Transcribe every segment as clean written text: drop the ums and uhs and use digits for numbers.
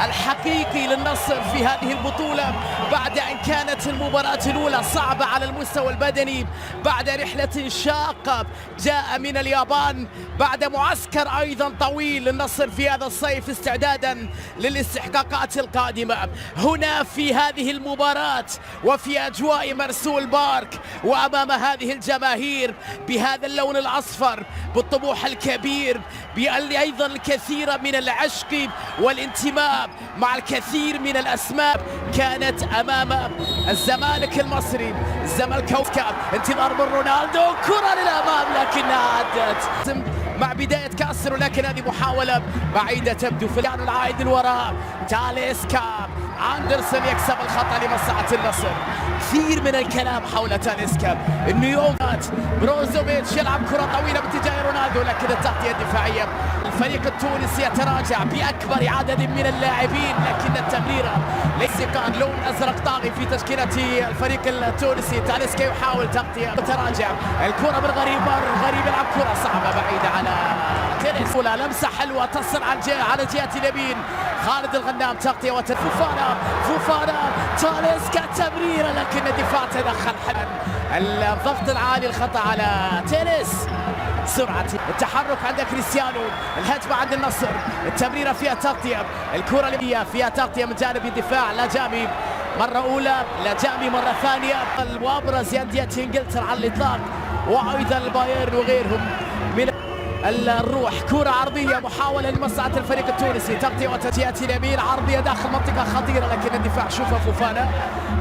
الحقيقي للنصر في هذه البطولة بعد أن كانت المباراة الأولى صعبة على المستوى البدني، بعد رحلة شاقة جاء من اليابان، بعد معسكر أيضا طويل للنصر في هذا الصيف استعدادا للاستحقاقات القادمة. هنا في هذه المباراة وفي أجواء مرسول بارك وأمام هذه الجماهير بهذا اللون الأصفر بالطموح الكبير، أيضا الكثير من العشق والانتماء مع الكثير من الأسماء كانت أمام الزمالك المصري. الزمالك انتظار من رونالدو، كرة للأمام لكنها عدت مع بداية كاسر، ولكن هذه محاولة بعيدة تبدو في العائد الوراء. تاليسكا أندرسون يكسب الخطأ لمصلحة النصر. كثير من الكلام حول تاليسكا، انه يوم بروزوفيتش يلعب كرة طويلة باتجاه رونالدو، لكن التغطية الدفاعية الفريق التونسي يتراجع بأكبر عدد من اللاعبين، لكن التمريرة ليس كان لون أزرق طاغي في تشكيلة الفريق التونسي. تاليسكا يحاول تغطية وتراجع، الكرة من غريب يلعب كرة صعبة بعيدة على تيريس، لمسة حلوة تصل على جهة اليمين. خالد الغنام تغطية فوفانا تاليسكا تمريرة، لكن الدفاع تدخل حلا. الضغط العالي الخطأ على تيريس، سرعة التحرك عند كريستيانو، الهجمة عند النصر، التمريرة فيها تغطية، الكرة اللي فيها تغطية من جانب الدفاع. لاجامي مرة أولى، لاجامي مرة ثانية، وأبرز أندية إنجلترا على الإطلاق وأيضا البايرن وغيرهم من الروح. كرة عرضية محاولة لمصلحة الفريق التونسي، تغطية وتجهيز اليمين، عرضية داخل منطقة خطيرة، لكن الدفاع شوفها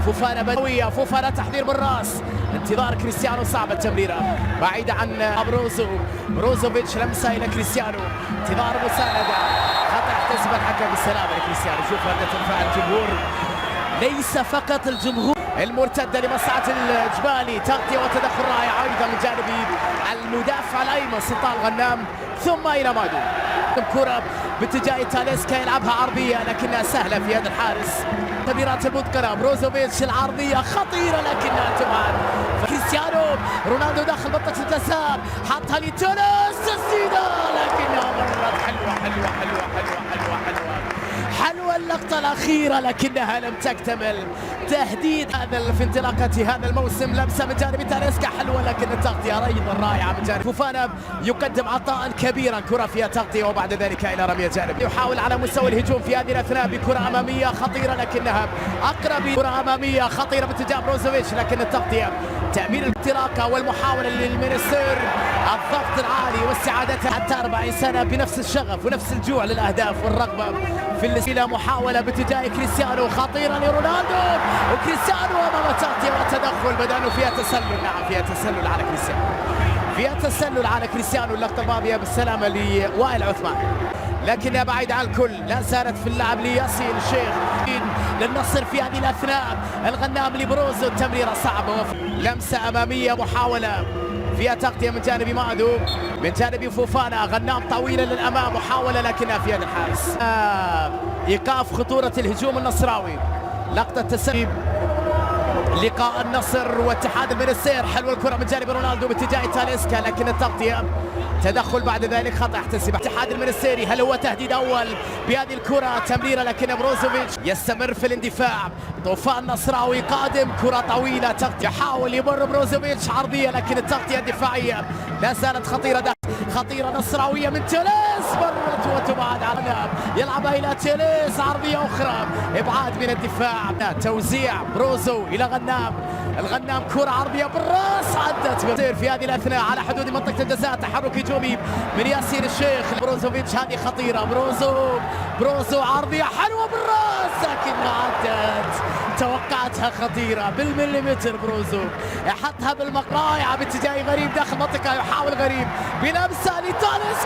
فوفانا بدوية، فوفانا تحضير بالراس، انتظار كريستيانو، صعبة التمريرة بعيدة عن بروزوفيتش، لمسة إلى كريستيانو، انتظار مساندة، خطأ احتسب الحكم بالسلامة لكريستيانو. شوف ردة فعل الجمهور، ليس فقط الجمهور. المرتدة لمصلحة الجبالي، تغطية وتدخل رائع أيضا من جانب المدافع الأيمن سلطان غنام، ثم إلى مادو. الكرة باتجاه تاليسكا يلعبها عرضية لكنها سهلة في يد الحارس. تمريرات المتقنة، بروزوفيتش العرضية خطيرة لكنها تبعد. كريستيانو رونالدو داخل منطقة الجزاء، حطها لتونس، تسديدة لكنها مرت حلوة اللقطة الأخيرة لكنها لم تكتمل. تهديد هذا في انطلاقة هذا الموسم، لمسة من جانب تاليسكا حلوة، لكن التغطية أيضا رائعة من جانب فوفانا، يقدم عطاء كبيرا، كرة فيها تغطية وبعد ذلك إلى رمية جانب. يحاول على مستوى الهجوم في هذه الأثناء بكرة أمامية خطيرة، لكنها أقرب. كرة أمامية خطيرة باتجاه بروزوفيتش، لكن التغطية تأمين الانطلاقة والمحاولة للمينستير، الضغط العالي واستعادتها حتى 40 سنة بنفس الشغف ونفس الجوع للأهداف والرغبة في الى محاولة باتجاه كريستيانو خطيرة لرونالدو، وكريستيانو أمام تغطية وتدخل، بدأنا فيها تسلل. نعم فيها تسلل على كريستيانو، فيها تسلل على كريستيانو. اللقطة الماضية بالسلامة لوائل عثمان، لكنها بعيد عن الكل. لا زالت في اللعب لياسين الشيخ للنصر في هذه الأثناء. الغنام لبروزو، التمريرة صعبة، لمسة أمامية محاولة فيها تغطية من جانب مادو، من جانب فوفانا، غنام طويلة للأمام، محاولة لكنها في يد الحارس. إيقاف خطورة الهجوم النصراوي. لقطة تسريب لقاء النصر واتحاد المنستير، حلوة الكرة من جانب رونالدو باتجاه تاليسكا، لكن التغطية تدخل بعد ذلك، خطأ احتسب. اتحاد المنستيري، هل هو تهديد أول بهذه الكرة؟ تمريرة لكن بروزوفيتش يستمر في الاندفاع. طوفان نصراوي قادم، كرة طويلة تغطية، يحاول يمر بروزوفيتش عرضية، لكن التغطية الدفاعية لا زالت خطيرة نصراوية من تيليس، مرت وتبعد على يلعبها إلى تيليس، عرضية أخرى، إبعاد من الدفاع، توزيع بروزو إلى غنام، الغنام كرة عرضية بالراس، عدت في هذه الأثناء على حدود منطقة الجزاء، تحرك هجومي من ياسين الشيخ. بروزوفيتش هذه خطيرة، بروزو عرضية حلوة بالراس، لكن عدت، توقعتها خطيرة بالمليمتر. بروزو يحطها بالمقرايعة باتجاه غريب داخل منطقة، يحاول غريب بلمسة لتاليسكا،